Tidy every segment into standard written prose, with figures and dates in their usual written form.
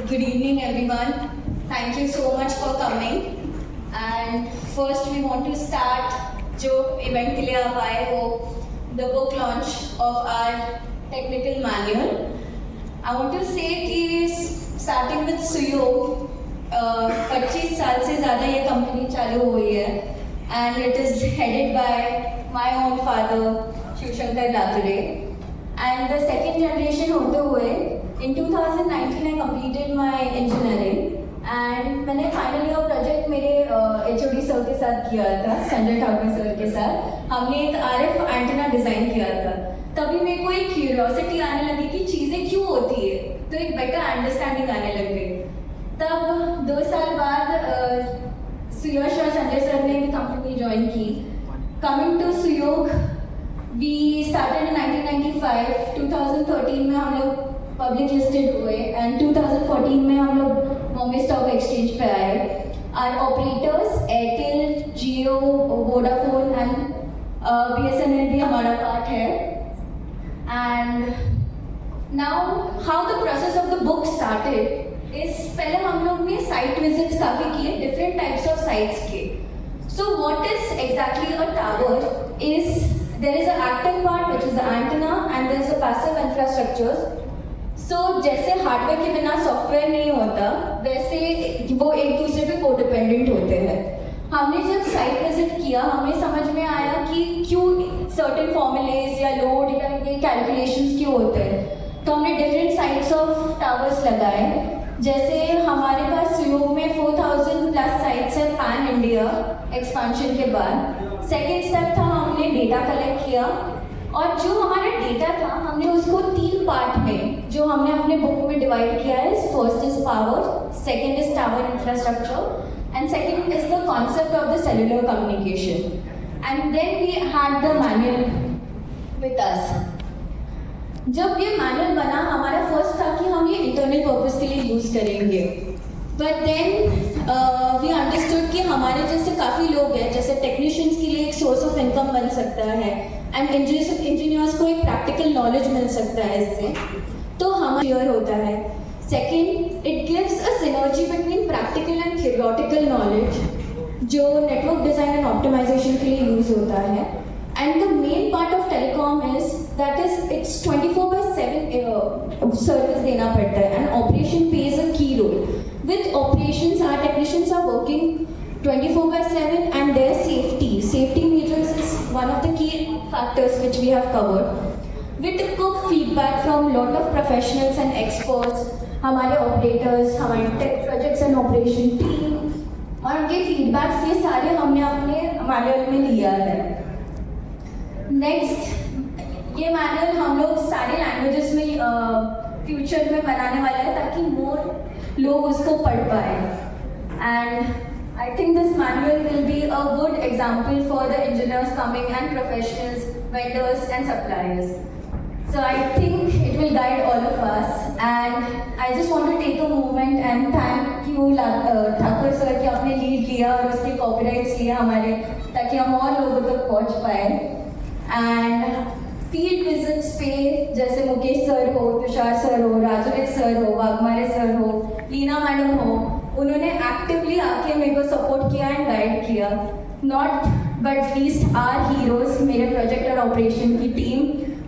Good evening, everyone. Thank you so much for coming. And first, we want to start जो event के लिए आप आए हो, the book launch of our technical manual. I want to say कि starting with Suyog, 25 साल से ज़्यादा ये कंपनी चालू हुई है, and it is headed by my own father, Shiv Shankar Lature. And the second generation होते हुए in 2019 I completed my engineering and मैंने फाइनल ईयर प्रोजेक्ट मेरे HOD सर के साथ किया था, संजय ठाकुर सर के साथ. हमने एक RF एंटीना डिज़ाइन किया था. तभी मेरे को एक क्यूरियोसिटी आने लगी कि चीज़ें क्यों होती है, तो एक बेटर अंडरस्टैंडिंग आने लग गई. तब 2 साल बाद सुयश और संजय सर ने भी कंपनी ज्वाइन की. Coming to Suyog, we started in 1995. 2013 में हम लोग पब्लिक लिस्टेड हुए एंड 2014 में हम लोग बॉम्बे स्टॉक एक्सचेंज पे आए. Our operators Airtel, Jio, Vodafone and BSNL भी हमारा पार्ट है. And now how the process of the book started is, पहले हम लोग ने साइट विजिट्स काफ़ी किए, डिफरेंट टाइप्स ऑफ साइट्स के. So what is exactly a tower is, there is an active part which is the antenna and there is a passive infrastructures. So जैसे hardware के बिना सॉफ्टवेयर नहीं होता, वैसे वो एक दूसरे पे कोडिपेंडेंट होते हैं. हमने जब साइट विजिट किया, हमें समझ में आया कि क्यों सर्टेन फॉर्मूलेज या लोड या ये कैलकुलेशंस क्यों होते हैं. तो हमने डिफरेंट साइट्स ऑफ टावर्स लगाए. जैसे हमारे पास सुयोग में 4000 प्लस साइट्स है पैन इंडिया एक्सपांशन के बाद. सेकेंड स्टेप था, हमने डेटा कलेक्ट किया और जो हमारा डेटा था हमने उसको 3 पार्ट में, जो हमने अपने बुक में डिवाइड किया है. First is power, second is tower infrastructure and second is the concept of the cellular communication. And then we had the manual with us. जब ये मैनुअल बना, हमारा फर्स्ट था कि हम ये इंटरनल पर्पस के लिए यूज़ करेंगे. बट देन वी अंडरस्टूड कि हमारे जैसे काफ़ी लोग हैं, जैसे टेक्नीशियंस के लिए एक सोर्स ऑफ इनकम बन सकता है एंड इंजीनियर्स को एक प्रैक्टिकल नॉलेज मिल सकता है इससे, तो हमारा क्लियर होता है. Second, it gives a synergy between practical and theoretical knowledge जो नेटवर्क डिज़ाइन एंड ऑप्टिमाइजेशन के लिए यूज़ होता है. And the main part of telecom is that is it's 24/7 service देना पड़ता है and operation plays a key role. With operations, our technicians are working 24/7 and their safety measures is one of the key factors which we have covered. We took feedback from lot of professionals and experts, हमारे operators, हमारे tech projects and operation team, और उनके feedbacks ये सारे हमने अपने manual में लिया है. नेक्स्ट, ये मैनुअल हम लोग सारे लैंग्वेजेस में फ्यूचर में बनाने वाला है ताकि मोर लोग उसको पढ़ पाए. And I think this manual will be a good example for the engineers coming and professionals, vendors and suppliers. So I think it will guide all of us, and I just want to take a moment and thank you Thakur sir कि आपने lead लिया और उसके copyrights लिया हमारे, ताकि हम और लोगों तक पहुंच पाए. एंड फील्ड विजिट्स पे जैसे मुकेश सर हो, तुषार सर हो, राजवीर सर हो, वाघमारे सर हो, लीना मैडम हो, उन्होंने एक्टिवली आके मेरे को सपोर्ट किया एंड गाइड किया. Not but least our heroes, मेरे प्रोजेक्ट और ऑपरेशन की टीम,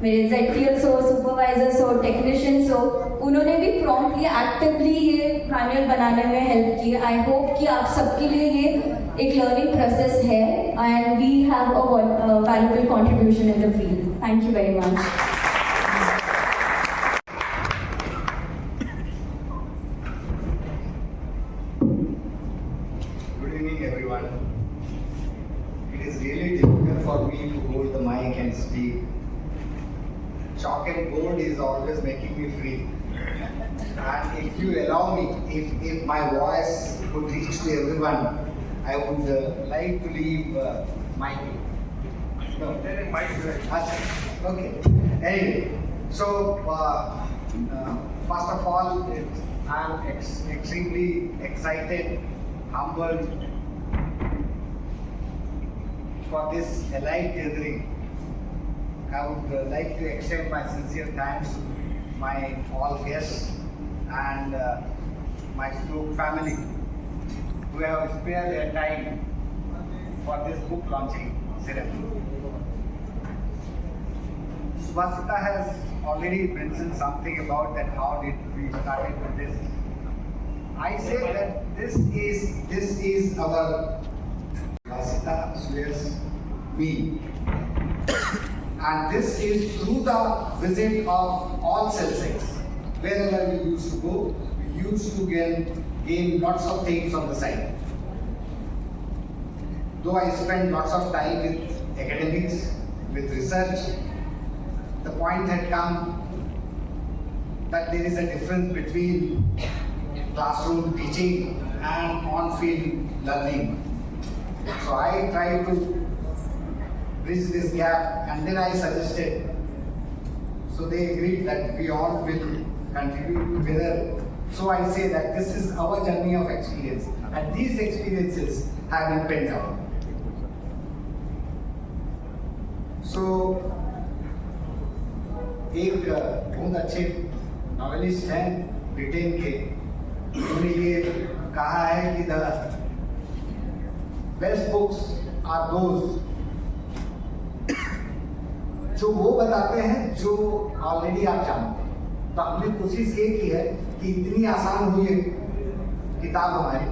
मेरे ZTLs हो, सुपरवाइजर्स हो, टेक्नीशियंस हो, उन्होंने भी प्रॉम्प्टली एक्टिवली ये मैनुअल बनाने में हेल्प की. आई होप कि आप सबके लिए ये एक लर्निंग प्रोसेस है and we have a valuable contribution in the field. Thank you very much. Good evening, everyone. It is really difficult for me to hold the mic and speak. Chalk and board is always making me free. And if you allow me, if my voice could reach to everyone, I would like to leave my. No, okay. Anyway, so first of all, I'm extremely excited, humbled for this elite gathering. I would like to extend my sincere thanks to my all guests and my Stoke family, who have spared their time for this book launching ceremony. Subhasita has already mentioned something about that, how did we started with this. I say that this is our Subhasita swears me. And this is through the visit of all Celsius. Wherever we used to go, we used to gain lots of things on the side. Though I spent lots of time with academics, with research, the point had come that there is a difference between classroom teaching and on-field learning. So I tried to bridge this gap, and then I suggested. So they agreed that we all will contribute together. So I say that this is our journey of experience, and these experiences have been pent up. So एक बहुत अच्छे novelist हैं Britain के, उन्होंने ये कहा है कि the best books are those जो वो बताते हैं जो ऑलरेडी आप जानते हैं। तो हमने कोशिश ये की है कि इतनी आसान हुई है किताब हमारी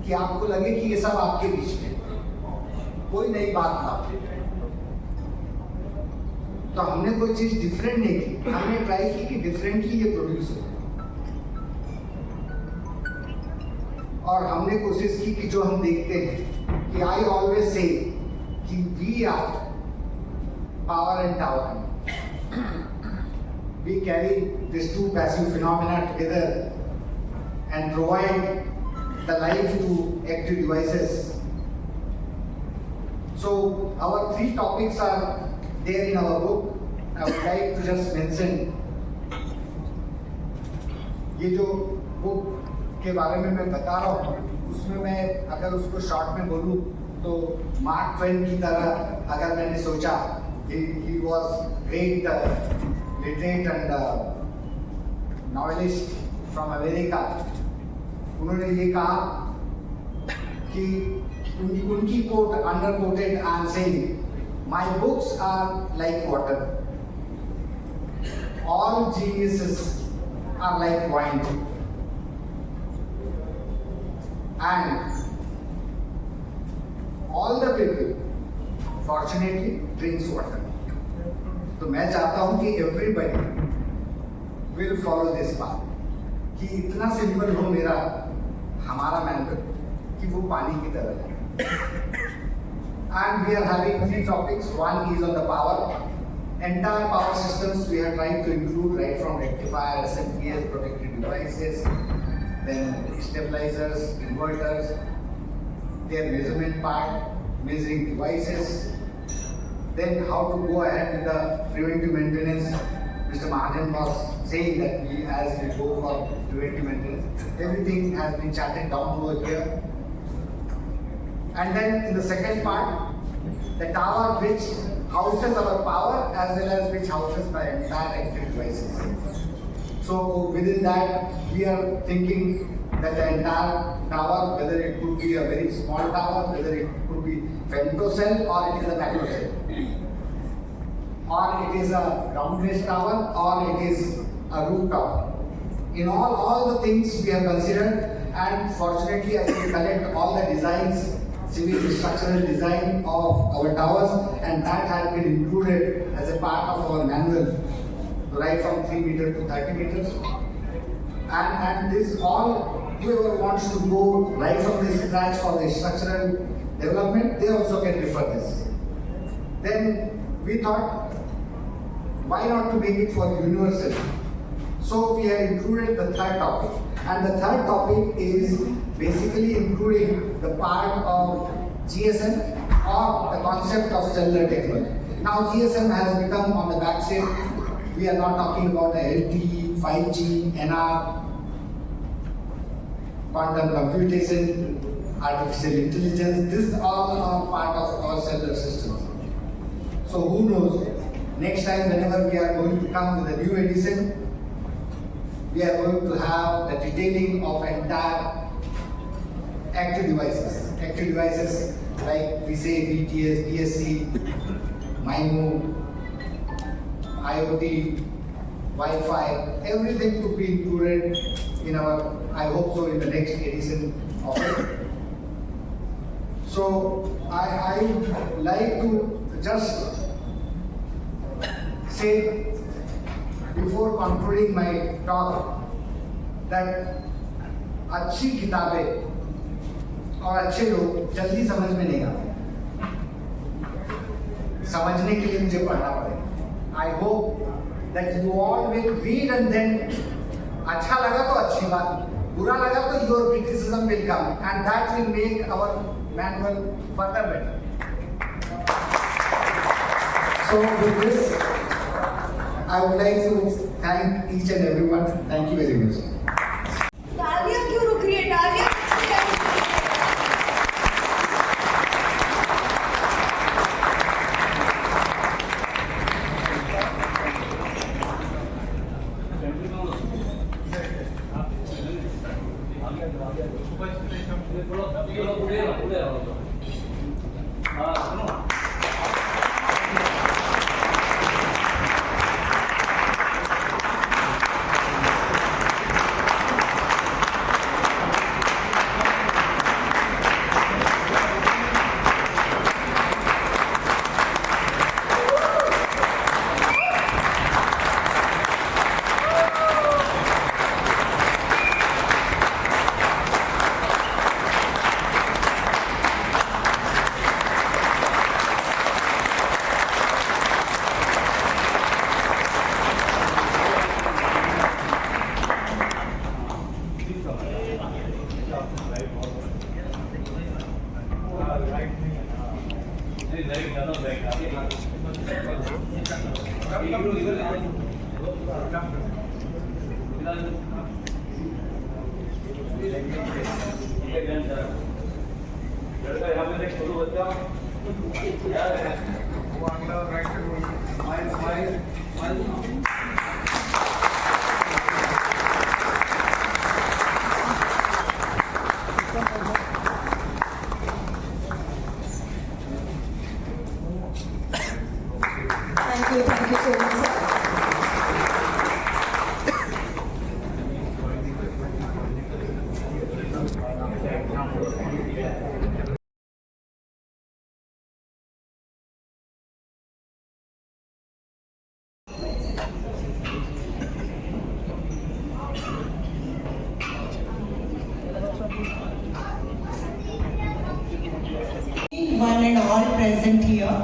कि आपको लगे कि ये सब आपके बीच में, कोई नई बात ना। तो हमने कोई चीज डिफरेंट नहीं की, हमने ट्राई की कि डिफरेंटली ये प्रोड्यूस हो। और हमने कोशिश की कि जो हम देखते हैं कि आई ऑलवेज से कि we are power and tower. We carry these two passive phenomena together and provide the life to active devices. So our three topics are there in our book. I would like to just mention ये जो book के बारे में मैं बता रहा हूँ, उसमें मैं अगर उसको शॉर्ट में बोलूँ तो मार्क ट्वेन की तरह अगर मैंने सोचा, he was great literate and novelist from America. उन्होंने ये कहा कि उनकी quote under quoted I am saying, my books are like water. All geniuses are like wine. And all the people fortunately drinks water. तो मैं चाहता हूं कि everybody will follow this path, कि इतना सिंपल हो मेरा हमारा मैनुअल कि वो पानी की तरह है. And we are having three topics. One is on the power. Entire power systems we are trying to include, right from rectifier, SMPS, protected devices, then stabilizers, inverters, their measurement part, measuring devices, then how to go ahead with the preventive maintenance. Mr. Mahajan was saying that we, as we go for preventive maintenance, everything has been chatted down over here. And then in the second part, the tower which houses our power as well as which houses the entire active devices. So within that, we are thinking that the entire tower, whether it could be a very small tower, whether it could be femtocell or it is a macrocell, or it is a ground-based tower, or it is a rooftop. In all the things we have considered, and fortunately as we collect all the designs, civil structural design of our towers, and that has been included as a part of our manual, right from 3 meters to 30 meters. And this all, whoever wants to go right from the scratch for the structural development, they also can refer this. Then we thought, why not to make it for universal? So we have included the third topic. And the third topic is basically including the part of GSM or the concept of cellular technology. Now GSM has become on the back seat. We are not talking about the LTE, 5G, NR, quantum computation, artificial intelligence. These all are part of our cellular systems. So who knows, next time whenever we are going to come with a new edition, we are going to have the detailing of entire active devices. Active devices like we say BTS, BSC, MIMO, IoT, Wi-Fi, everything could be included in our, I hope so, in the next edition of it. So I would like to just say before concluding my talk that अच्छी किताबें और अच्छे लोग जल्दी समझ में नहीं आते, समझने के लिए मुझे पढ़ना पड़ेगा. I hope that you all will read and then अच्छा लगा तो अच्छी बात, बुरा लगा तो your criticism will come and that will make our manual further better. So with this, I would like to thank each and everyone. Thank you very much. तालियां क्यों रुक रही है? तालियां Thank you so much, sir. One and all present here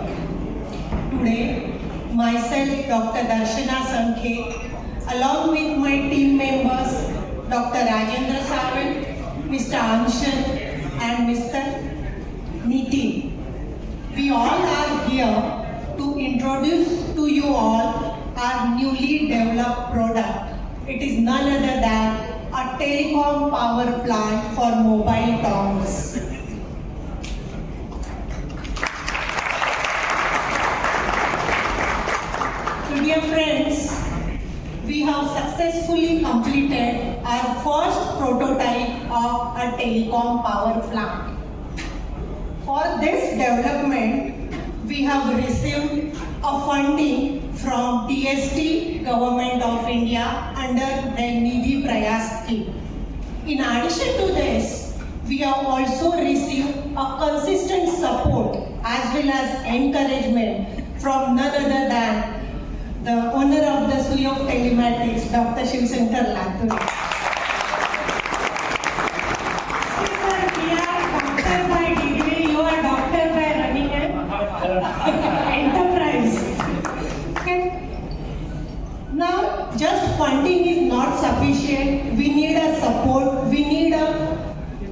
today, myself, Dr. Darshana Sankhe, along with my team members, Dr. Rajendra Sawant, Mr. Anshan, and Mr. Nitin. We all are here to introduce to you all our newly developed product. It is none other than a telecom power plant for mobile towers. Dear friends, we have successfully completed our first prototype of a telecom power plant. For this development, we have received a funding from DST, Government of India, under the Nidhi Prayas scheme. In addition to this, we have also received a consistent support as well as encouragement from none other than the owner of the Suyog Telematics, Dr. Shivshankar Lathur. Sir, we are doctor by degree, you are doctor by running an enterprise. Okay. Now, just funding is not sufficient. We need a support, we need a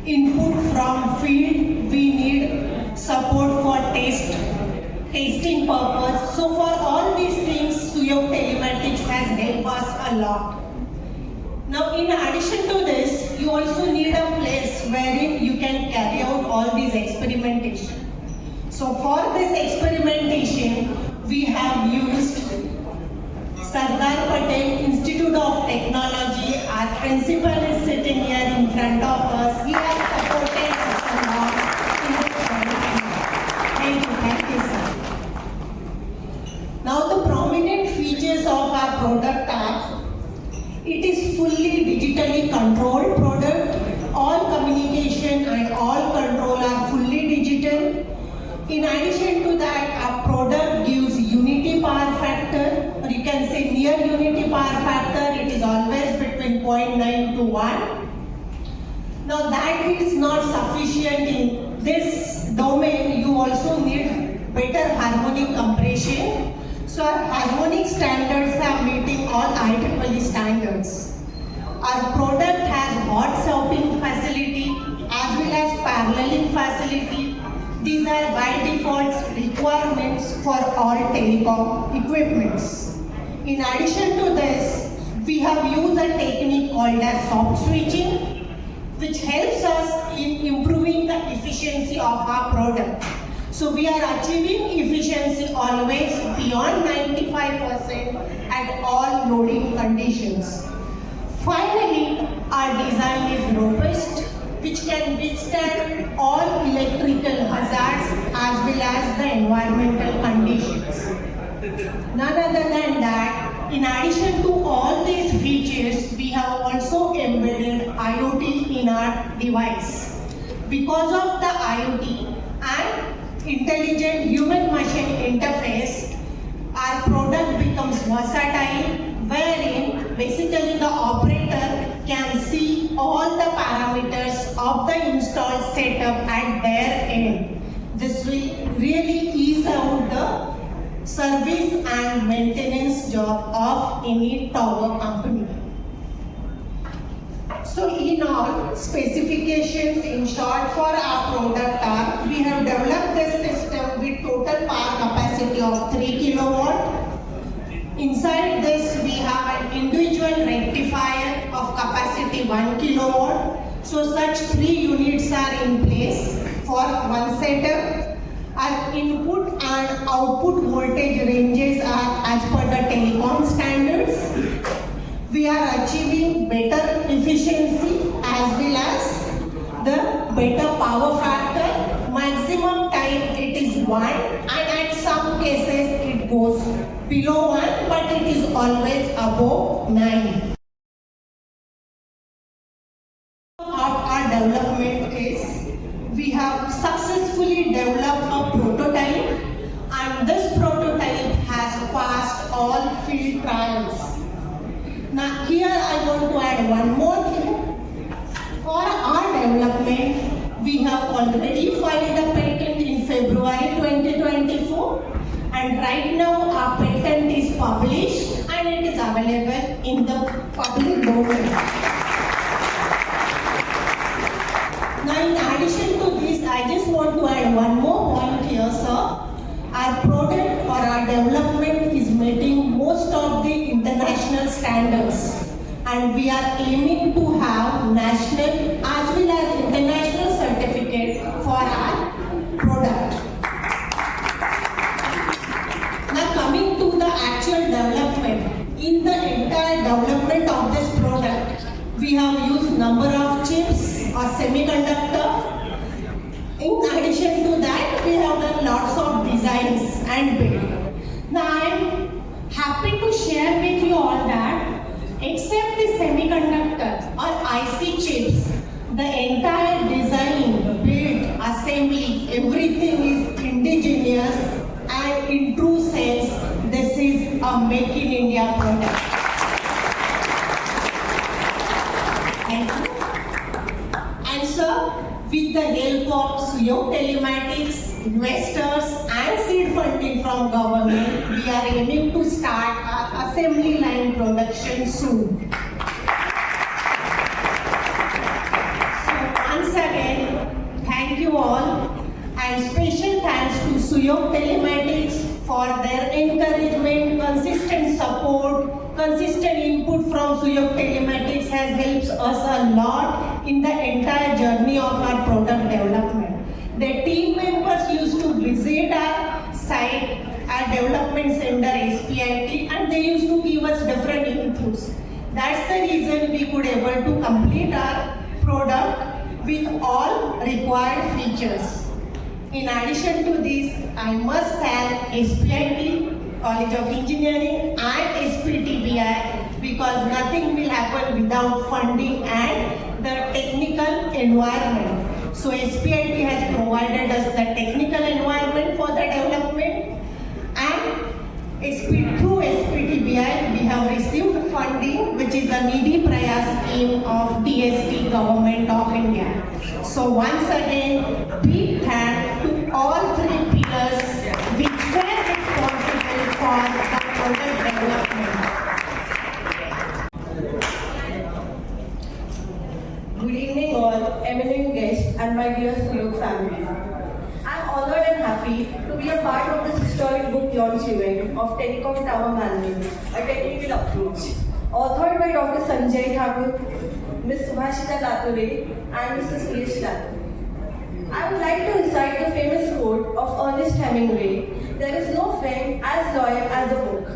input from field, we need support for testing purpose. So for all these things, Suyog Telematics has helped us a lot. Now, in addition to this, you also need a place wherein you can carry out all these experimentation. So for this experimentation, we have used Sardar Patel Institute of Technology. Our principal is sitting here in front of us. He has supported us a lot in this development. Thank you, sir. Now the prominent features of our product are, it is fully digitally controlled product. All communication and all control are fully digital. In addition to that, our product gives unity power factor, or you can say near unity power factor. It is always between 0.9 to 1. Now that is not sufficient in this domain. You also need better harmonic compression. So our harmonic standards are meeting all IEEE standards. Our product has hot swapping facility as well as paralleling facility. These are by default requirements for all telecom equipments. In addition to this, we have used a technique called as soft switching, which helps us in improving the efficiency of our product. So we are achieving efficiency always beyond 95% at all loading conditions. Finally, our design is robust, which can withstand all electrical hazards as well as the environmental conditions. None other than that, in addition to all these features, we have also embedded IoT in our device. Because of the IoT and intelligent human-machine interface, our product becomes versatile, wherein basically the operator can see all the parameters of the installed setup at their end. This will really ease out the service and maintenance job of any tower company. So in all, specifications in short for our product are, we have developed this system with total power capacity of 3 kilowatt. Inside this, we have an individual rectifier of capacity 1 kilowatt. So such 3 units are in place for one setup. Our input and output voltage ranges are as per the telecom standards. We are achieving better efficiency as well as the better power factor. Maximum time it is 1, and at some cases it goes below 1, but it is always above 9. Of our development is, we have successfully developed a prototype, and this prototype has passed all field trials. Now here I want to add one more thing. For our development, we have already filed a patent in February 2024, and right now our patent is published and it is available in the public domain. Now in addition to this, I just want to add one more point here, sir. Our product or our development is meeting most of the international standards, and we are aiming to have national as well as international certificate for our product. Now coming to the actual development, in the entire development of this product, we have used number of chips or semiconductor. In addition to that, we have done lots of designs and build. Now I am happy to share with you all that except the semiconductor or IC chips, the entire design, build, assembly, everything is indigenous, and in true sense, this is a Make in India product. Thank you. And sir, with the help of Suyog Telematics, investors and seed funding from government, we are aiming to start our assembly line production soon. So once again, thank you all, and special thanks to Suyog Telematics for their encouragement, consistent support, consistent input from Suyog Telematics has helped us a lot in the entire journey of our product development. The team members used to visit our site our development center SPIT, and they used to give us different inputs. That's the reason we could able to complete our product with all required features. In addition to this, I must thank SPIT, College of Engineering and SPTBI, because nothing will happen without funding and the technical environment. So SPIT has provided us the technical environment for the development, and through SPTBI we have received funding, which is a Nidhi Prayas scheme of DST Government of India. So once again, big thanks to all three pillars which were responsible for the product development. Good evening all eminent guests and my dear Suyog family. I am honored and happy to be a part of this historic book launch event of Telecom Tower Manual, a technical approach, authored by Dr. Sanjay Thakur, Ms. Subhashita Latore and Mr. Suresh Latore. I would like to recite the famous quote of Ernest Hemingway, "There is no friend as loyal as a book."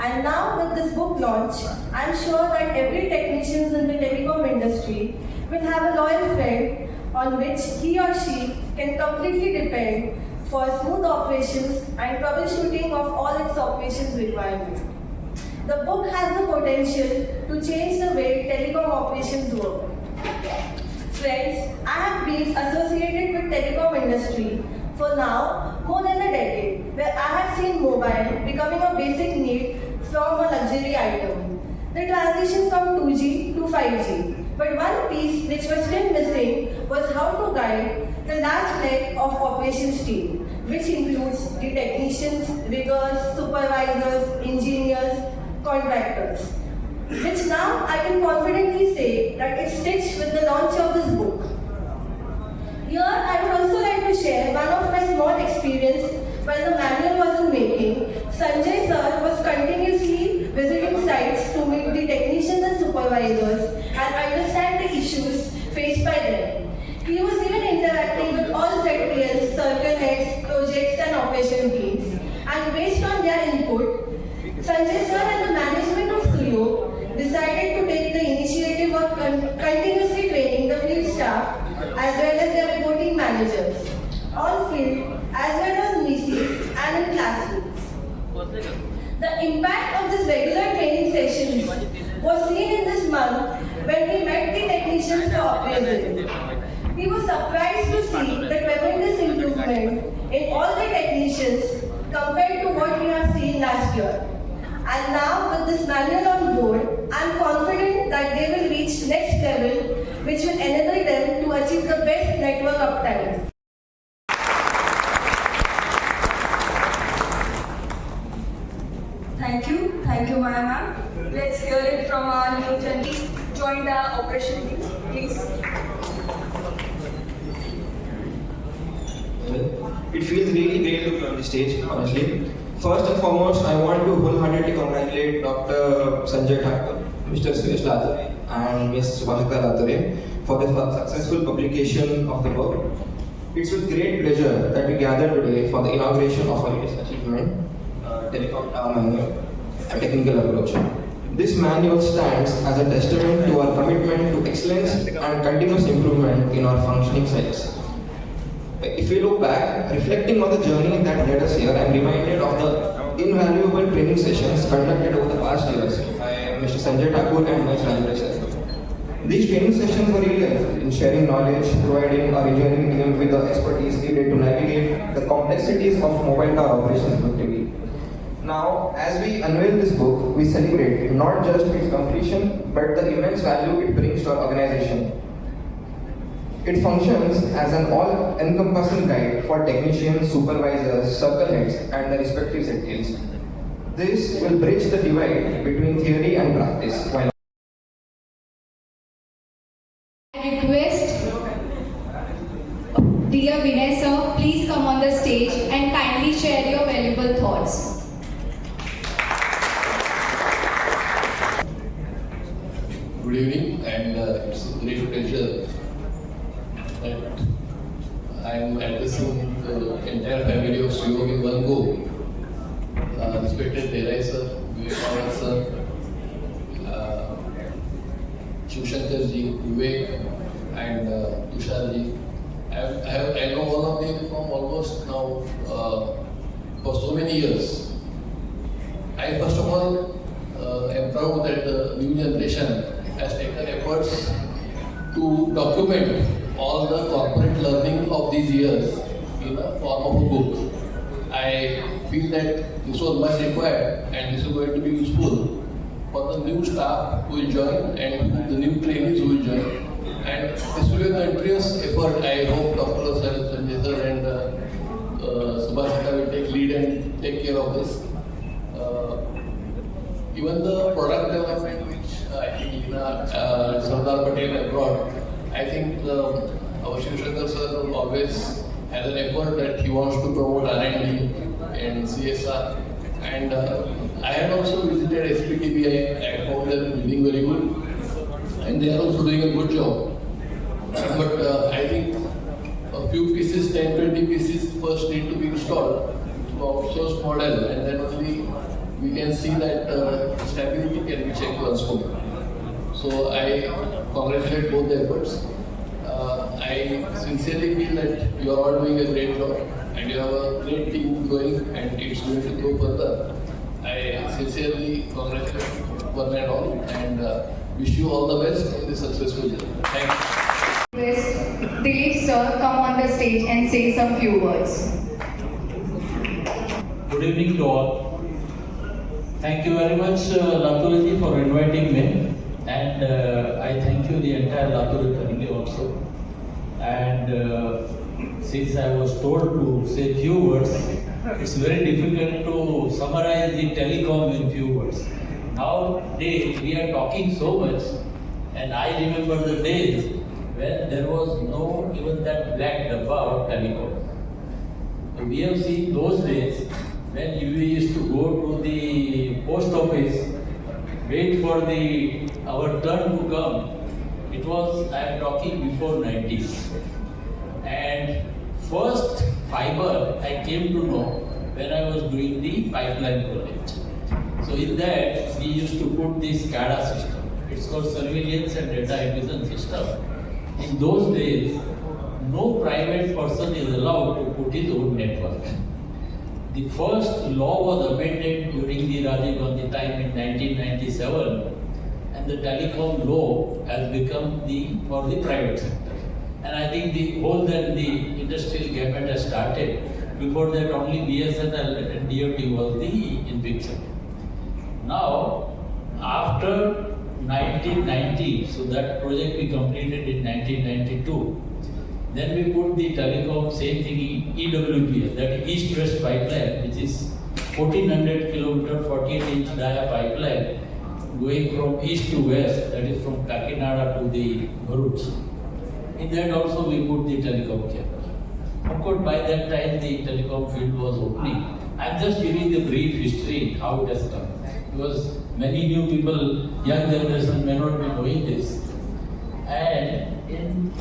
And now with this book launch, I am sure that every technician in the telecom industry will have a loyal friend on which he or she can completely depend for smooth operations and troubleshooting of all its operations requirements. The book has the potential to change the way telecom operations work. Friends, I have been associated with telecom industry for now more than a decade, where I have seen mobile becoming a basic need from a luxury item. The transition from 2G to 5G. But one piece which was still missing was how to guide the last leg of operations team, which includes the technicians, riggers, supervisors, engineers, contractors, which now I can confidently say that it's stitched with the launch of this book. Here I would also like to share one of my small experience while the manual was in making. Sanjay sir was continuously visiting sites to meet the technicians and supervisors and understand the issues faced by them. He was even interacting with all ZPLs, circle heads, projects and operation teams. And based on their input, Sanjay sir and the management of Suyog decided to take the initiative of continuously training the field staff as well as their reporting managers, all field as well as MISIs and in classrooms. The impact of this regular training sessions was seen in this month when we met the technicians for appraisal. We were surprised to see the tremendous improvement in all the technicians compared to what we have seen last year. And now with this manual on board, I am confident that they will reach next level, which will enable them to achieve the best network uptime. Thank you, Maya ma'am. Let's hear it from our new gentleman. Join the operation team, please. It feels really great to be on the stage, honestly. First and foremost, I want to wholeheartedly congratulate Dr. Sanjay Thakur, Mr. Suresh Latore, and Ms. Subhashita Latore for the successful publication of the book. It's with great pleasure that we gather today for the inauguration of our latest achievement, Telecom Tower Manual, a technical approach. This manual stands as a testament to our commitment to excellence and continuous improvement in our functioning sites. If we look back, reflecting on the journey that led us here, I am reminded of the invaluable training sessions conducted over the past years by Mr. Sanjay Thakur and Ms. Rajendra. These training sessions were really helpful in sharing knowledge, providing our engineering team with the expertise needed to navigate the complexities of mobile tower operations effectively. Now, as we unveil this book, we celebrate not just its completion, but the immense value it brings to our organization. It functions as an all-encompassing guide for technicians, supervisors, circle heads, and the respective ZTLs. This will bridge the divide between theory and practice. I request dear Vinay sir, please come on the stage and kindly share your valuable thoughts. Good evening, and it's a great pleasure that I am addressing the entire family of Suyog in one go. respected Derai sir, Vivek Pawar sir, Shivshankar ji, Vivek, and Tushar ji. I know all of them from almost now for so many years. I first of all am proud that the new generation has taken efforts to document all the corporate learning of these years in the form of a book. I feel that this was much required and this is going to be useful for the new staff who will join and the new trainees who will join. And this will be a continuous effort. I hope Dr. Sanjay sir and Subhashita will take lead and take care of this. Even the product development which I think Sardar Patel had brought, I think our Shivshankar sir always has an effort that he wants to promote R&D and CSR. And I had also visited SPTBI. I found them doing very good, and they are also doing a good job. But I think a few pieces, 10-20 pieces first need to be installed to outsource model, and then only we can see that stability can be checked once more. So I congratulate both the efforts. I sincerely feel that you are all doing a great job and you have a great team going and it's going to go further. I sincerely congratulate one and all and wish you all the best in this successful journey. Thank you. Request Dilip sir come on the stage and say some few words. Good evening to all. Thank you very much Laturi for inviting me, and I thank you the entire Laturi family also. And since I was told to say few words, it's very difficult to summarize the telecom in few words. Nowadays we are talking so much, and I remember the days when there was no even that black dabba of telecom. So we have seen those days when we used to go to the post office, wait for our turn to come. It was, I am talking before 90s. And first fiber I came to know when I was doing the pipeline project. So in that we used to put this SCADA system. It's called Surveillance and Data Acquisition System. In those days, no private person is allowed to put his own network. The first law was amended during the Rajiv Gandhi time in 1997, and the telecom law has become for the private sector. And I think the whole that the industrial gamut has started. Before that, only BSNL and DOT was in picture. Now, after 1990, so that project we completed in 1992. Then we put the telecom, same thing, EWPS, that East-West pipeline, which is 1400 kilometer, 48-inch dia pipeline, going from east to west, that is from Kakinada to the Bharuch. In that also we put the telecom cable. Of course, by that time the telecom field was opening. I'm just giving the brief history, how it has come. Because many new people, young generation may not be knowing this. And in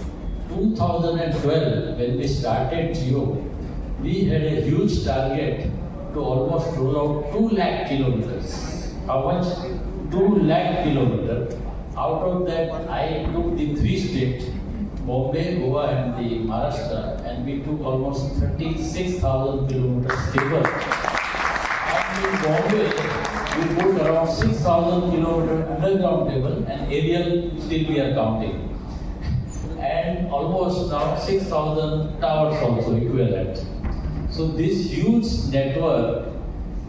2012, when we started Jio, we had a huge target to almost roll out 2 lakh kilometers. How much? 2 lakh kilometers. Out of that, I took the 3 states, Bombay, Goa and the Maharashtra, and we took almost 36,000 kilometers cable. And in Bombay, we put around 6,000 kilometers underground cable, and aerial still we are counting. And almost now 6,000 towers also equivalent. So this huge network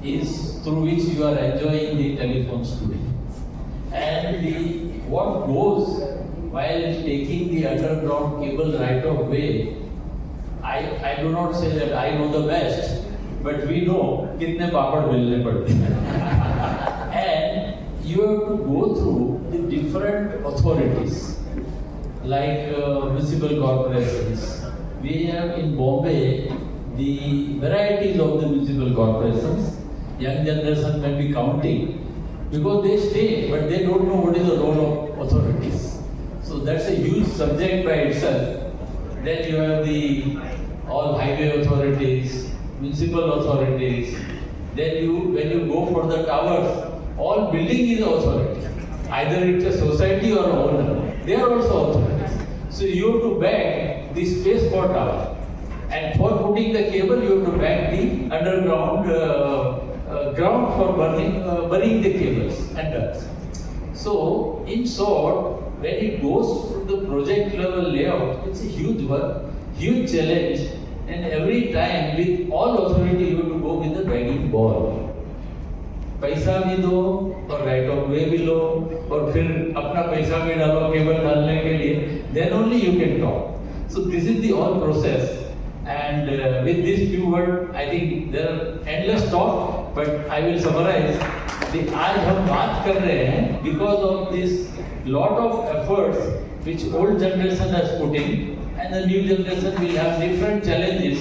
is through which you are enjoying the telephones today. And what goes while taking the underground cable right of way, I do not say that I know the best, but we know kitne papad milne padte. And you have to go through the different authorities. Like municipal corporations. We have in Bombay the varieties of the municipal corporations. Young generation may be counting because they stay, but they don't know what is the role of authorities. So that's a huge subject by itself. Then you have all highway authorities, municipal authorities, Then when you go for the towers, all building is authority. Either it's a society or owner. They are also authorities. So you have to bag the space for tower. And for putting the cable, you have to bag the underground ground for burying the cables and ducts. So, in short, when it goes to the project level layout, it's a huge work, huge challenge, and every time with all authority you have to go with the begging ball. पैसा भी दो और right of वे भी लो और फिर अपना पैसा भी डालो केबल डालने के लिए, then only you can talk. So this is the all process, and with this few words, I think there are endless talk, but I will summarize. आज हम बात कर रहे हैं because of this lot of efforts which old generation has put in, and the new generation will have different challenges,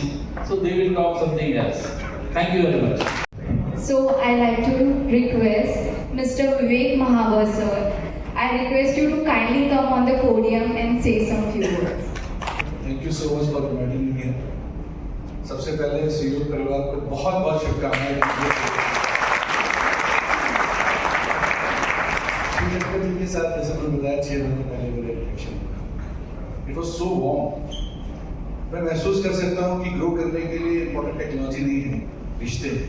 so they will talk something else. Thank you very much. So I like to request Mr. Vivek Mahavar sir. I request you to kindly come on the podium and say some few words. Thank you so much for inviting me here. सबसे पहले CO परिवार को बहुत बहुत शुभकामनाएं। के साथ जैसे मैंने बताया 6 महीने पहले मेरे election, it was so warm. मैं महसूस कर सकता हूँ कि ग्रो करने के लिए इम्पोर्टेंट टेक्नोलॉजी नहीं है, रिश्ते हैं।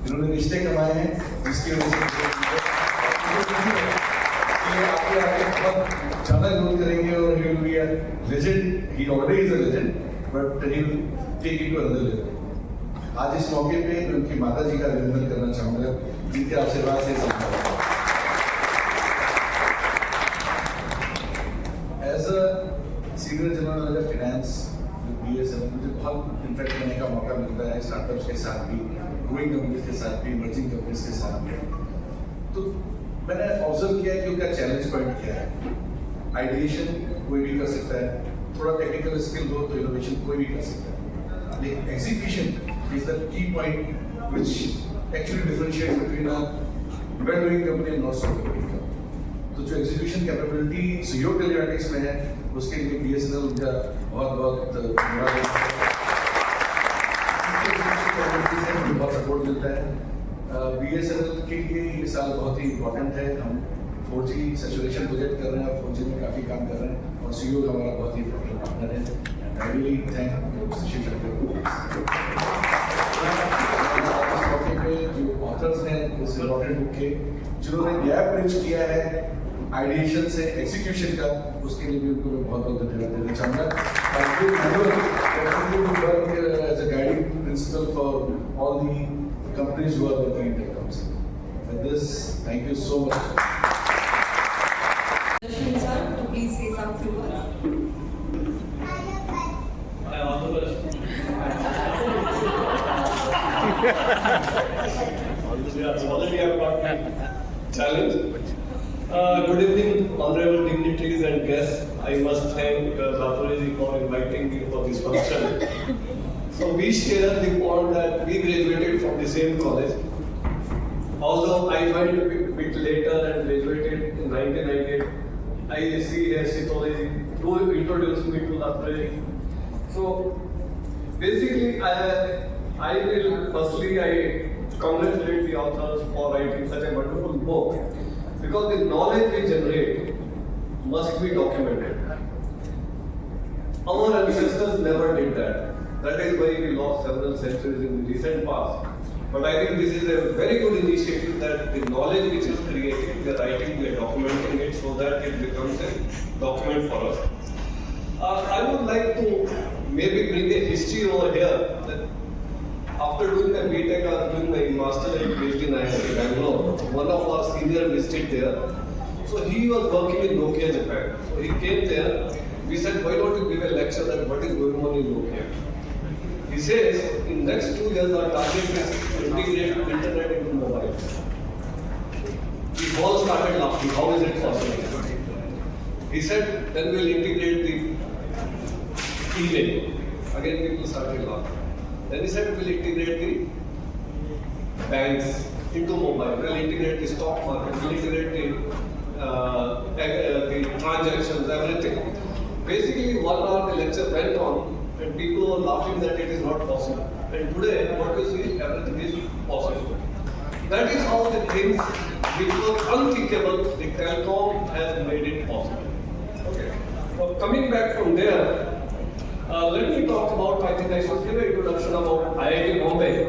इन्होंने रिश्ते कमाए हैं जिसकी वजह से आगे आगे बहुत ज़्यादा ग्रोथ करेंगे और he will be a legend. He already is a legend, but he will take it to another level. आज इस मौके पे मैं उनकी माता जी का अभिनंदन करना चाहूँगा, जिनके आशीर्वाद से संभव है। As a senior general manager finance BSNL, मुझे बहुत इंटरेक्ट करने का मौका मिलता है स्टार्टअप्स के साथ भी, ग्रोइंग कंपनीज के साथ भी, इमर्जिंग कंपनीज के साथ भी। तो मैंने ऑब्जर्व किया कि उनका चैलेंज पॉइंट क्या है। आइडिएशन कोई भी कर सकता है, थोड़ा टेक्निकल स्किल हो तो इनोवेशन कोई भी कर सकता है, लेकिन execution is the key point which actually differentiates between a well doing company and not so doing company. तो जो एग्जीक्यूशन कैपेबिलिटी सीओ टेलीमैटिक्स में है, उसके लिए BSNL उनका बहुत सपोर्ट मिलता है। BSNL के लिए ये साल बहुत ही इम्पोर्टेंट है। हम 4G सैचुरेशन प्रोजेक्ट कर रहे हैं और 4G में काफ़ी काम कर रहे हैं, और सीईओ हमारा बहुत ही इम्पोर्टेंट पार्टनर है। आई रियली थैंक शिव पे जो ऑथर्स हैं इस इम्पोर्टेंट बुक के, जिन्होंने गैप ब्रिज किया है आइडिएशन से एग्जीक्यूशन का, उसके लिए भी उनको मैं बहुत बहुत धन्यवाद देना चाहूँगा। As a guiding principle for all the companies who are working in tech council. With this, thank you so much. Sir, to please say some few words. Already I have got my challenge. Good evening, honorable dignitaries and guests. I must thank Lathuri for inviting me for this function. So we share the bond that we graduated from the same college. Although I joined a bit later and graduated in 1998, I see here Shitolaji who introduced me to Lathuri. So basically, I will firstly congratulate the authors for writing such a wonderful book, because the knowledge we generate must be documented. Our ancestors never did that. That is why we lost several centuries in the recent past. But I think this is a very good initiative that the knowledge which is created, we are writing, we are documenting it so that it becomes a document for us. I would like to maybe bring a history over here. That after doing my BTech, I was doing my master's and PhD in IIT Bangalore. One of our seniors visited there. So he was working in Nokia, Japan. So he came there. We said, why don't you give a lecture that what is going on in Nokia? He says, in next 2 years, our target is to integrate internet into mobile. We all started laughing. How is it possible? He said, then we'll integrate the email. Again, people started laughing. Then he said, we'll integrate the banks into mobile. We'll integrate the stock market. We'll integrate the transactions, everything. Basically, 1 hour the lecture went on, and people were laughing that it is not possible. And today, what you see, everything is possible. That is how the things which were unthinkable, the telecom has made it possible. Okay. Now coming back from there, let me talk about, I think I should give an introduction about IIT Bombay.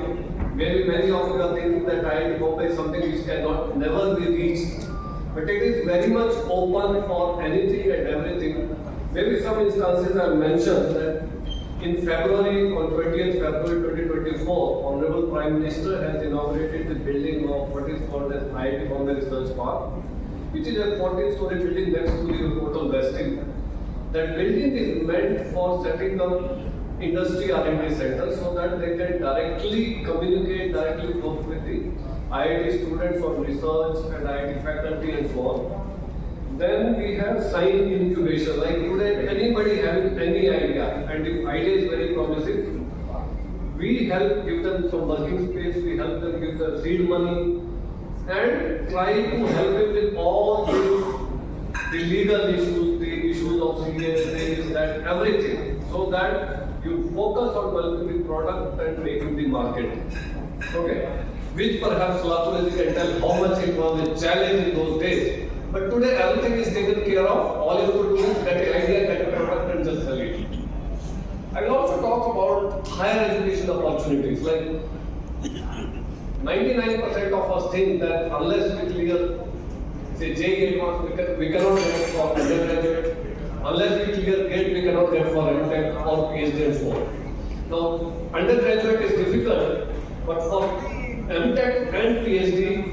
Maybe many of you are thinking that IIT Bombay is something which cannot never be reached. But it is very much open for anything and everything. Maybe some instances I mentioned that in February, on 20th February 2024, Honorable Prime Minister has inaugurated the building of what is called as IIT Bombay Research Park, which is a 14-story building next to the Hotel Westin. That building is meant for setting up industry R&D centers so that they can directly communicate, directly work with the IIT students on research and IIT faculty and so on. Then we have science incubation. Like today, anybody having any idea, and if idea is very promising, we help give them some working space, we help them give them seed money, and try to help them with all the legal issues, the issues of CSA, that everything, so that you focus on developing the product and making the market. Okay? Which perhaps Latulji can tell how much it was a challenge in those days. But today everything is taken care of. All you have to do is get an idea, get a product and just sell it. I will also talk about higher education opportunities. Like 99% of us think that unless we clear, say JEE advanced, we cannot get for undergraduate. Unless we clear GATE, we cannot get for MTech or PhD and so on. Now, undergraduate is difficult, but for MTech and PhD,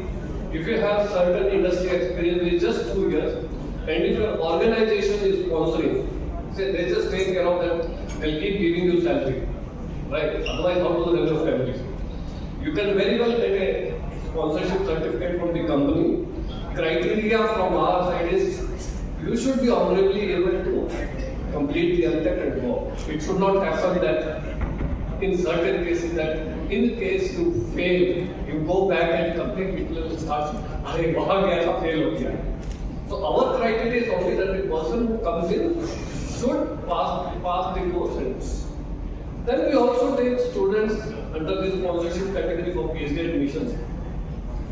if you have certain industry experience with just 2 years, and if your organization is sponsoring, say they just take care of them, they'll keep giving you salary, right? Otherwise, how to run your families? You can very well get a sponsorship certificate from the company. Criteria from our side is you should be honorably able to complete the MTech and go. It should not happen that in certain cases that in case you fail, you go back and complete, people will start, "Arey, wahan gaya tha, fail ho gaya." So our criteria is only that the person who comes in should pass the course. Then we also take students under the sponsorship category for PhD admissions.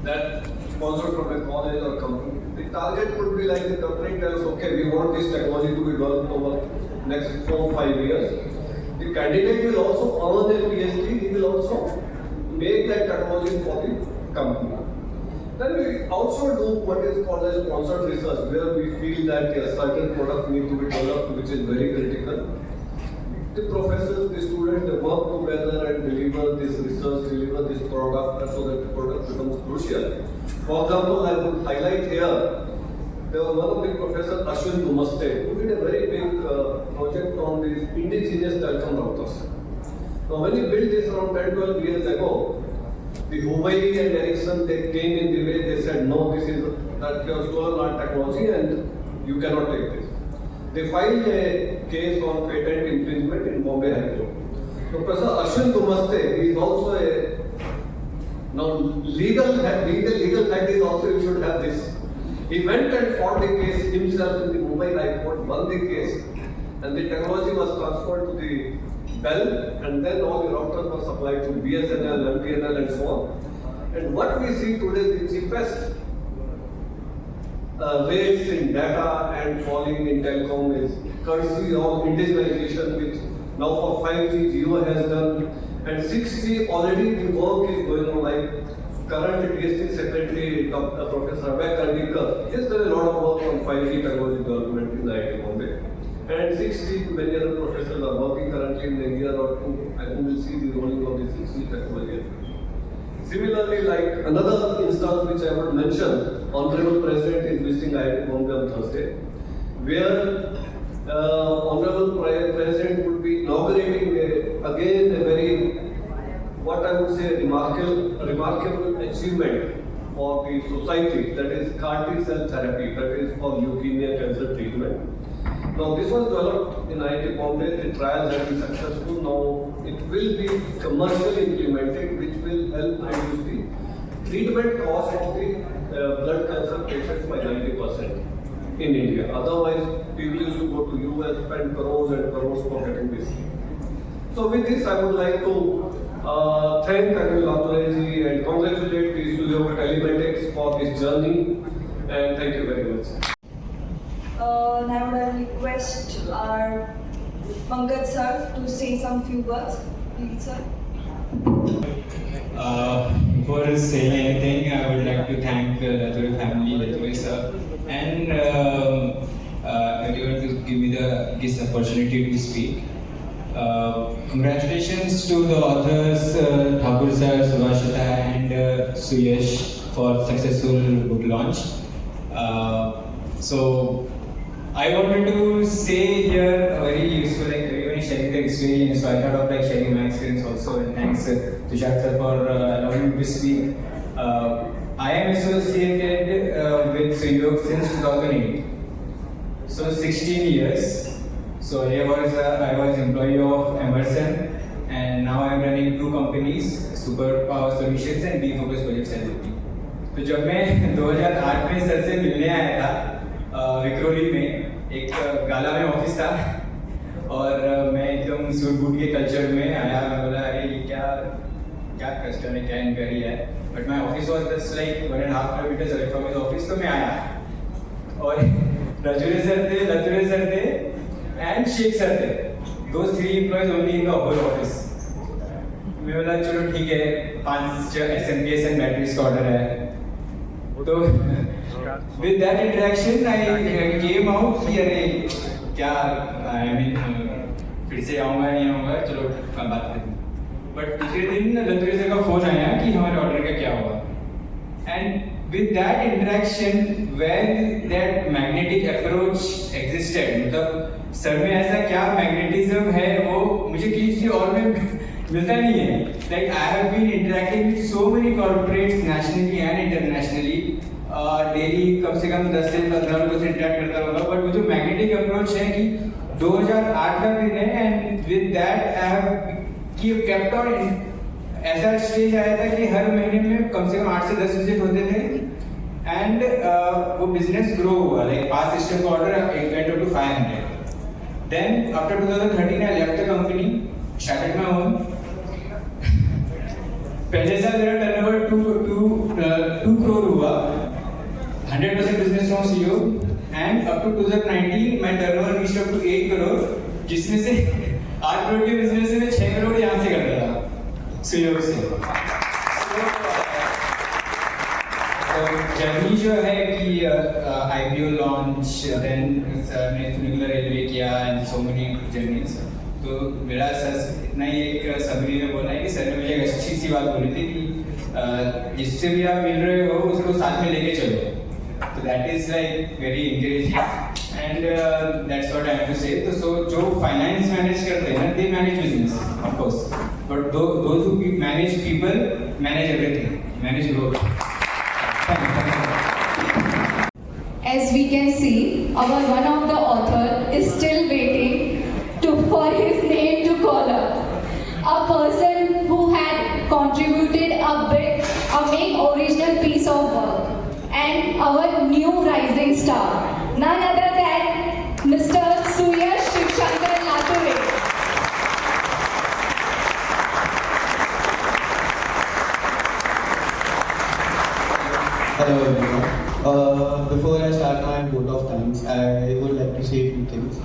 That sponsored from a college or company. The target could be like the company tells, okay, we want this technology to be developed over next 4 or 5 years. The candidate will also earn a PhD, he will also make that technology for the company. Then we also do what is called as sponsored research, where we feel that a certain product need to be developed, which is very critical. The professors, the students, they work together and deliver this research, deliver this product, so that the product becomes crucial. For example, I would highlight here, there was one of the professor, Ashwin Gumaste, who did a very big project on these indigenous telecom routers. Now, when he built this around 10-12 years ago, the Huawei and Ericsson, they came in the way, they said, no, this is that you have stolen our technology and you cannot take this. They filed a case on patent infringement in Bombay High Court. So Professor Ashwin Gumaste is also a legal head is also, you should have this. He went and fought the case himself in the Mumbai High Court, won the case, and the technology was transferred to the Bell, and then all the routers were supplied to BSNL, MTNL, and so on. And what we see today, the cheapest rates in data and falling in telecom is courtesy of indigenization, which now for 5G, Jio has done, and 6G already the work is going on. Like current DST Secretary, Professor Abhay Karnikar, he has done a lot of work on 5G technology development in IIT Bombay. And 6G, many other professors are working currently in a year or two, and we will see the rolling of the 6G technology. Similarly, like another instance which I would mention, Honorable President is visiting IIT Bombay on Thursday, where Honorable President would be inaugurating again a very, what I would say, remarkable achievement for the society, that is CAR-T cell therapy, that is for leukemia cancer treatment. Now this was developed in IIT Bombay, the trials have been successful. Now it will be commercially implemented, which will help reduce the treatment cost of the blood cancer patients by 90% in India. Otherwise, people used to go to US, spend crores and crores for getting this. So with this, I would like to thank Colonel Latore and congratulate the studio of Telematics for this journey, and thank you very much. Now I request our Pankaj sir to say some few words. Please, sir. Before saying anything, I would like to thank Latore family, Latore sir, and everyone to give me this opportunity to speak. Congratulations to the authors Thakur sir, Subhashita and Suyash for successful book launch. So I wanted to say here a very useful, like everyone is sharing their experience, so I thought of like sharing my experience also, and thanks Tushar sir for allowing me to speak. I am associated with Suyog since 2008, so 16 years. So I was employee of Emerson, and now I am running 2 companies, Super Power Solutions and B Focus Projects LLP. तो जब मैं 2008 में sir से मिलने आया था विक्रोली में, एक गाला में ऑफिस था, और मैं एकदम सूट बूट के कल्चर में आया. मैं बोला अरे ये क्या कस्टमर है, क्या इंक्वायरी है, but my office was just like 1.5 kilometre away from his office. तो मैं आया और रजुरे सर थे एंड शेख सर थे, those 3 employees only in the whole office. मैं बोला चलो ठीक है, 5 SMPS एंड बैटरीज का ऑर्डर है. तो with that interaction I came out कि अरे क्या फिर से आऊँगा नहीं आऊँगा, चलो बात करते हैं. बट दूसरे दिन लतुरे सर का फोन आया कि हमारे ऑर्डर का क्या हुआ. And with that interaction, when that magnetic approach existed, मतलब सर में ऐसा क्या मैग्नेटिज्म है वो मुझे किसी और में मिलता नहीं है. Like I have been interacting with so many corporates nationally and internationally. Daily कम से कम 10 से 15 लोगों से इंटरेक्ट करता रहूँगा, बट वो जो मैग्नेटिक अप्रोच है कि 2008 का दिन है, and with that I have kept on. ऐसा स्टेज आया था कि हर महीने में कम से कम 8 से 10 विजिट होते थे, एंड वो बिजनेस ग्रो हुआ. लाइक पास सिस्टम का order it went up to 500. Then after 2013 I left the company, started my own. पहले साल मेरा टर्नओवर 2 करोड़ हुआ, 100% business from CEO, and up to 2019 my turnover reached up to 8 crore, जिसमें से 8 करोड़ के business में 6 करोड़ यहाँ से करता था CEO से. जर्नी जो है कि IPO लॉन्च, देन मैंने फुनिकुलर रेलवे किया एंड सो मेनी जर्नीज. तो मेरा सर इतना ही एक समरी में बोला है कि सर ने मुझे एक अच्छी सी बात बोली थी कि जिससे भी आप मिल रहे हो उसको साथ में लेके चलो. So that is like very encouraging, and that's what I have to say. So जो finance manage करते हैं ना, they manage business, of course, but those who manage people manage everything, manage growth. As we can see, our one of the author is still waiting for his name to call up. A person who had contributed a main original piece of work, and our new rising star, none other than Mr. Suyash Shivshankar Latore. Hello everyone. Before I start my vote of thanks, I would like to say a few things.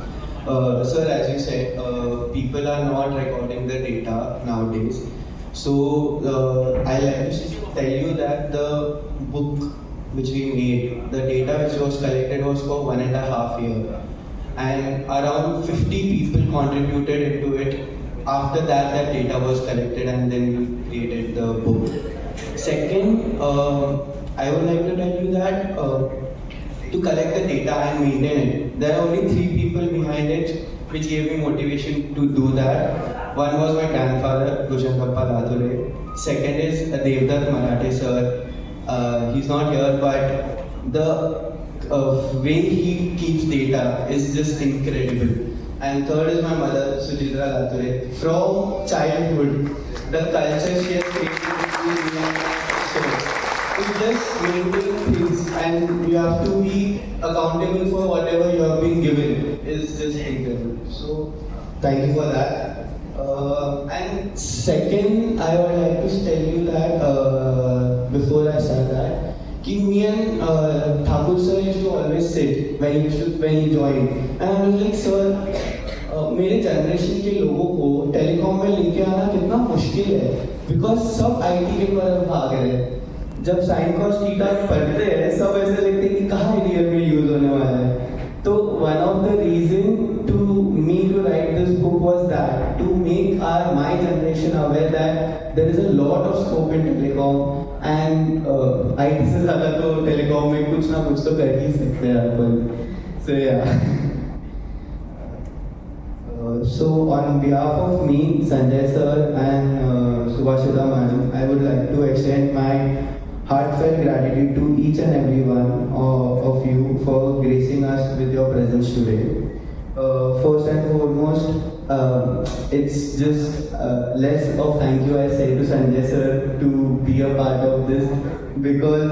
Sir, as you said, people are not recording the data nowadays. So I like to tell you that the book which we made, the data which was collected was for 1.5 years, and around 50 people contributed into it. After that, that data was collected, and then we created the book. Second, I would like to tell you that to collect the data and maintain it, there are only 3 people behind it which gave me motivation to do that. One was my grandfather, Gushankappa Latore. Second is Devdutt Marathe sir. He's not here, but the way he keeps data is just incredible. And third is my mother, Sujitra Latore. From childhood, the culture she has created is just maintain things, and you have to be accountable for whatever you have been given. Is just incredible. So thank you for that. And second, I would like to tell you that before I start that, कि me and Thakur sir used to always sit when he joined, and I was like, sir, मेरे generation के लोगों को telecom में लेके आना कितना मुश्किल है, बिकॉज सब आईटी के तरफ भाग रहे हैं. जब साइन कॉस थीटा पढ़ते हैं सब ऐसे लगते हैं कि कहाँ रियल में यूज होने वाला है. तो one of the reason to me to write this book was that to make my generation aware that there is a lot of scope in telecom, and IT से ज़्यादा तो टेलीकॉम में कुछ ना कुछ तो कर ही सकते हैं अपन. सो या so on behalf of me, Sanjay sir and Subhashita madam, I would like to extend my heartfelt gratitude to each and every one of you for gracing us with your presence today. First and foremost, it's just less of thank you I say to Sanjay sir to be a part of this, because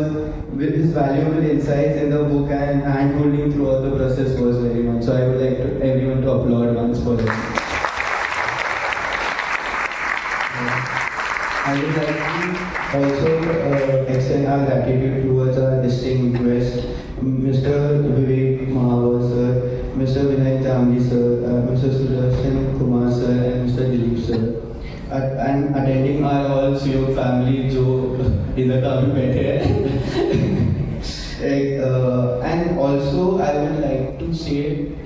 with his valuable insights in the book and hand-holding throughout the process was very much. So I would like everyone to applaud once for it. I would like to also extend our gratitude towards our distinguished guest, Mr. Vivek Mahavar sir, Mr. Vinay Tambi sir, Mr. Sudarshan Kumar sir, and Mr. Dilip sir. And attending our all Suyog family जो इधर काफी बैठे हैं. And also I would like to say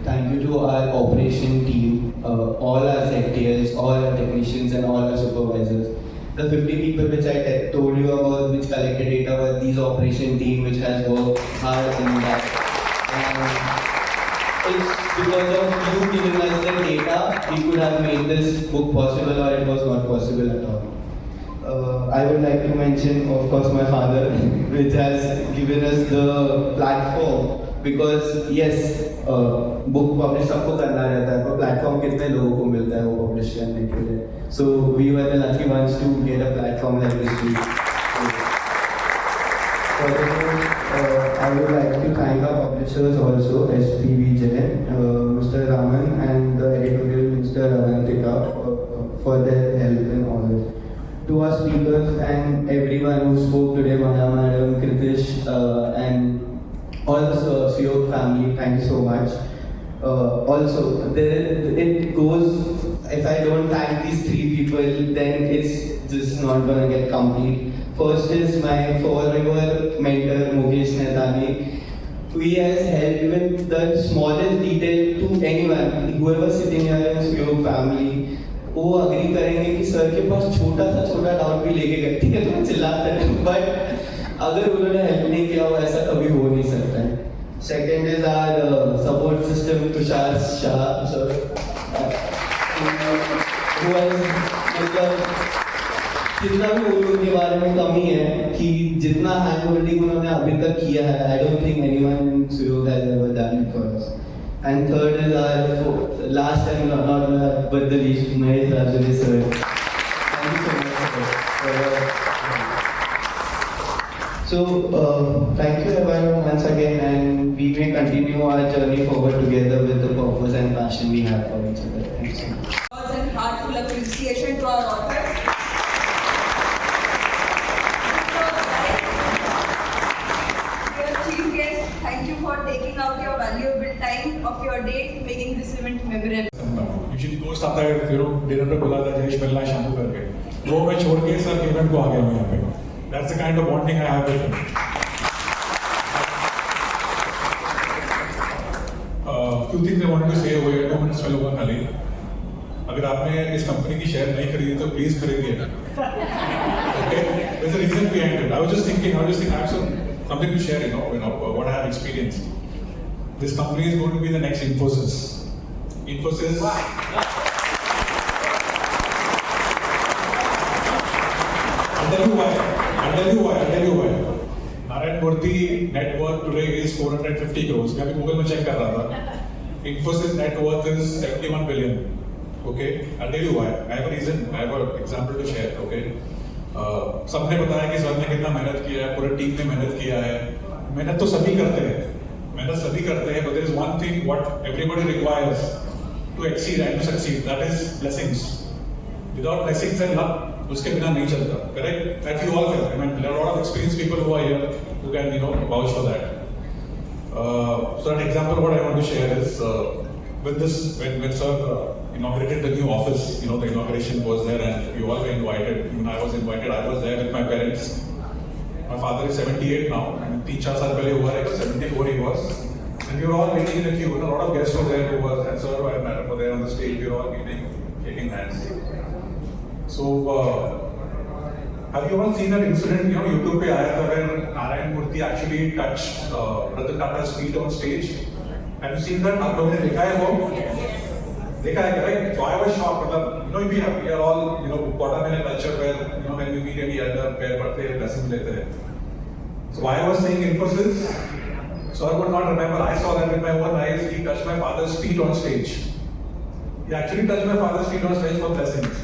thank you to our operation team, all our secretaries, all our technicians and all our supervisors. The 50 people which I told you about, which collected data, were these operation team which has worked hard in that. And it's because of you giving us the data, we could have made this book possible, or it was not possible at all. I would like to mention, of course, my father, which has given us the platform. Because yes, book publish सबको करना रहता है, पर platform कितने लोगों को मिलता है वो publish करने के लिए. So we were the lucky ones to get a platform like this week. I would like to thank our publishers also, SPV Jain, Mr. Raman, and the editorial Mr. Avantika for their help in all this. To our speakers and everyone who spoke today, Maya Madam, Kritish, and all the Suyog family, thank you so much. Also, it goes, if I don't thank these three people, then it's just not gonna get complete. First is my forever mentor, Mukesh Naitani. He has helped with the smallest detail to anyone, whoever sitting here in Suyog family. वो agree करेंगे कि sir के पास छोटा doubt भी लेके गए, ठीक है तो चिल्लाते हैं, बट अगर उन्होंने हेल्प नहीं किया हो ऐसा कभी हो नहीं सकता है. Second is our support system, Tushar Shah sir, मतलब जितना भी उनके बारे में कमी है कि जितना हैंड होल्डिंग उन्होंने अभी तक किया है, I don't think anyone in Suyog has ever done it for us. And third is our last and not but the least, Mahesh Rajuri sir. Thank you so much, sir. So thank you everyone once again, and we may continue our journey forward together with the purpose and passion we have for each other. Thank you so much. And heartful appreciation to our authors. Dear Chief Guest, thank you for taking out your valuable time of your day making this event memorable. मुझे दोस्त आता है, dinner पे बुला था जयेश मिलना है शाम करके, वो मैं छोड़ के सर इवेंट को आ गया हूँ यहाँ पे. That's the kind of bonding I have with him. Few things I wanted to say over here, 2 minutes में लोगों खाली. अगर आपने इस कंपनी की शेयर नहीं खरीदी तो प्लीज खरीदिए. Okay, there's a reason behind it. I was just thinking, I have something to share, what I have experienced. This company is going to be the next Infosys. Infosys. I'll tell you why. Narayan Murthy net worth today is 450 crores. मैं अभी Google में check कर रहा था. Infosys net worth is 71 billion. Okay, I'll tell you why. I have a reason. I have an example to share. Okay. सबने बताया कि sir ने कितना मेहनत किया है, पूरे टीम ने मेहनत किया है. मेहनत तो सभी करते हैं. But there is one thing what everybody requires to exceed and to succeed. That is blessings. Without blessings and luck, उसके बिना नहीं चलता. Correct? That you all feel. I mean, there are a lot of experienced people who are here who can, vouch for that. So an example what I want to share is with this when Sir inaugurated the new office. The inauguration was there and you all were invited. Even I was invited. I was there with my parents. My father is 78 now, and 3-4 साल पहले हुआ है, 74 he was. And we were all waiting in a queue. A lot of guests were there who was, and Sir and Madam were there on the stage. We were all meeting, shaking hands. So, have you all seen that incident? YouTube पे आया था when Narayan Murthy actually touched Ratan Tata's feet on stage. Have you seen that? आप लोगों ने देखा है वो? देखा है, correct? So I was shocked. मतलब, we are all, brought up in a culture where, when we meet any elder, पैर पड़ते हैं, blessings लेते हैं. So why I was saying Infosys, Sir would not remember. I saw that with my own eyes. He touched my father's feet on stage. He actually touched my father's feet on stage for blessings.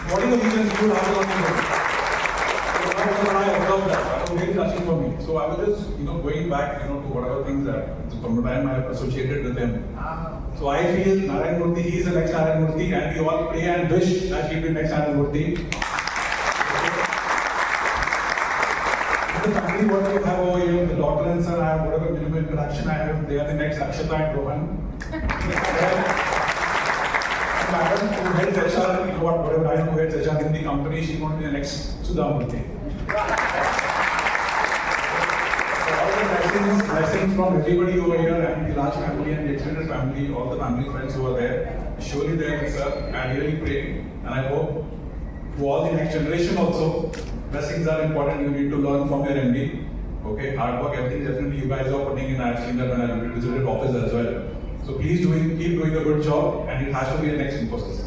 What is the reason you would have to know? I observed that. That was very touching for me. So I was just, going back, to whatever things that from the time I associated with him. So I feel Narayan Murthy, he is the next Narayan Murthy, and we all pray and wish that he will be the next Narayan Murthy. The family, what you have over here, the daughter and son, I have whatever minimal interaction I have, they are the next Akshata and Rohan. Madam who heads HR, whatever I know who heads HR in the company, she won't be the next Sudha Murthy. Blessings from everybody over here and the large family and the extended family, all the family friends who are there. Surely there is, sir. I really pray and I hope to all the next generation also, blessings are important. You need to learn from your MD. Okay, hard work, everything definitely you guys are putting in. I've seen that when I visited office as well. So please keep doing a good job and it has to be the next Infosys.